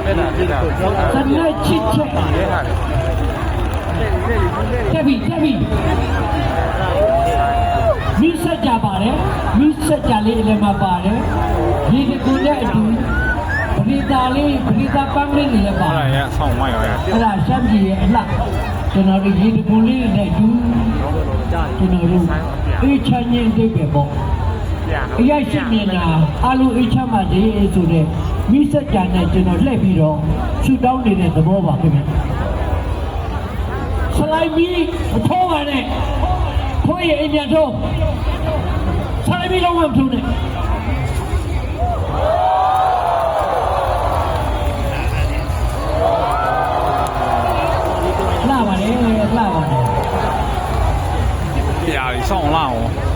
စနေချစ်ချက်တက်ပြီမိဆက်ကြပါတယ်မိဆက်ကြလေးလည်းမပါတယ်ဒီကူနဲ့အတူပရိသတ်လေးပရိသတ်ပန်းလေးလည်းပါအဲ့ဒါရဲ့ဆောင်းမရောရဲ့အဲ့ဒါရှမ်းပြည်ရဲ့အလှကျွန်တော်တို့ဒီကူလေးနဲ့အတူကျွန်တော်တို့အေးချမ်းချင်းတိတ်ပဲပေါ့အရာရှိမြင်တာအလိုအေးချမ်းပါစေဆိုတဲ့မိဆက်ကြနဲ့ကျွန်တော်လှည့်ပြီးတော့ဆူတောင်းနေတဲ့သဘောပါခင်ဗျစလိုက်ပြီးမထိုးပါနဲ့ထိုးရင်အိမ်ပြန်ထိုးစလိုက်ပြီးလုံးဝမထိုးနဲ့လှပါလေလှပါလေပြားဆောင်းလာအောင်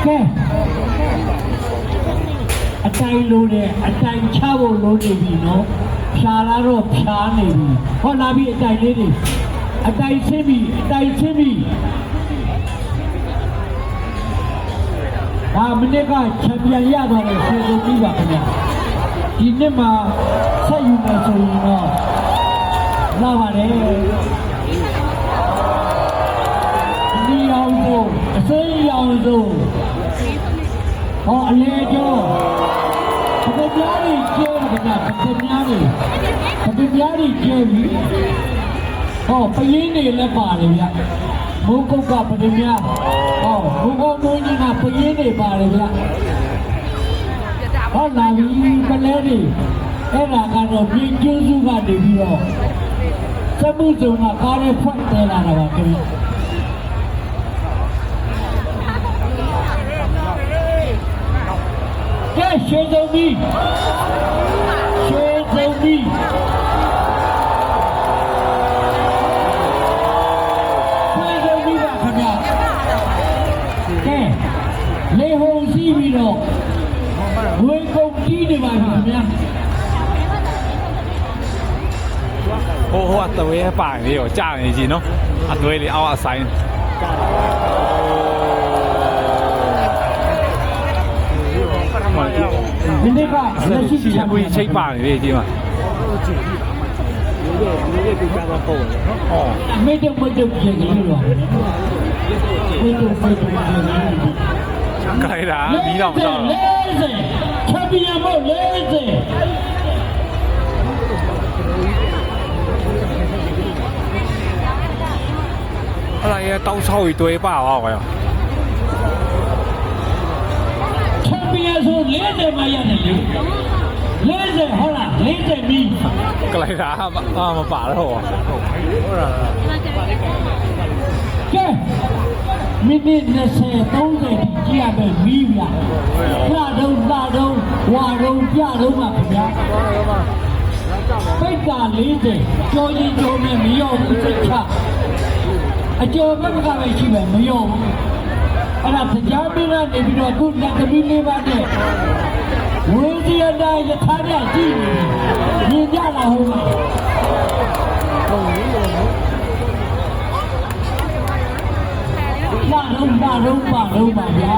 ကဲအတိုင်းလို့တဲ့အတိုင်းချဖို့လို့နေပြီနော်ဖြာလာတော့ဖြာနေပြီဟောလာပြီအတိုင်းလေးတွေအတိုင်းချင်းပြီဒါမနစ်ကချန်ပီယံရသွားတဲ့ဆွေစုံကြီးပါခင်ဗျဒီနှစ်မှာဆက်ယူမယ်ဆိုရင်တော့လာပါတယ်ဒီအောင်လို့အစိမ်းရောင်လို့ဟောအလေကျော်ပပပြားကြီးကျဲတယ်ဗျပပပြားကြီးကျဲပြီဟောပရင်းတွေလည်းပါတယ်ဗျမိုးကုတ်ကပပပြားဟောဘုံကောမိုးကြီးကပရင်းတွေပါတယ်ဗျဟောလာပြီပလဲတွေအဲ့ဒါကတော့ပြင်းကျိုးစုကနေပြီးတော့စမှုစုံကကားနဲ့ဖွက်တယ်လာတာပါခင်ဗျကဲရွှေစုံကြီးပါခင်ဗျကဲလေဟုံစီးပြီးတော့ဝေကုန်ကြီးနေပါပြီခင်ဗျာဟိုအသွေးပိုင်လေးကိုကြားနေကြည့်နော်အသွေးလေးအောက်အဆိုင်ဒီနေ့ကလက်ရှိချန်ပီယံချိတ်ပါနေလေဒီမှာဒီကတော့ပေါ့လေနော်ဟောမေတ္တာပြင်ကြီးလို့မေတ္တာပြင်ကြီးကြိုက်တာပြီးတော့မတော့40ချန်ပီယံမို့40အဲ့ဒါရဲ့တောက်ဆောက်ကြီးတွေးပါပါကွာချန်ပီယံဆို40မှာရတယ်လေ40ဟုတ်လား40ပြီကြိုက်တာမပါတော့ဟုတ်လားကဲမိနစ်20 30ကြည့်ရမယ်မီးဗျာပြတော့ဝါတော့ပြတော့မှာခင်ဗျာပိတ်က40ကြော်ရင်ကြော်မယ်မရောဘူးစိတ်ချအကျော်ဘက်ကပဲရှိမယ်မရောဘူးအဲ့ဒါတရားမင်းကနေပြီးတော့သူ့လက်သမီးလေးပါနဲ့ဝိဇယနာယထာရကြည့်နေမြင်ကြလားဟုတ်လားလာတော့ပါဗျာ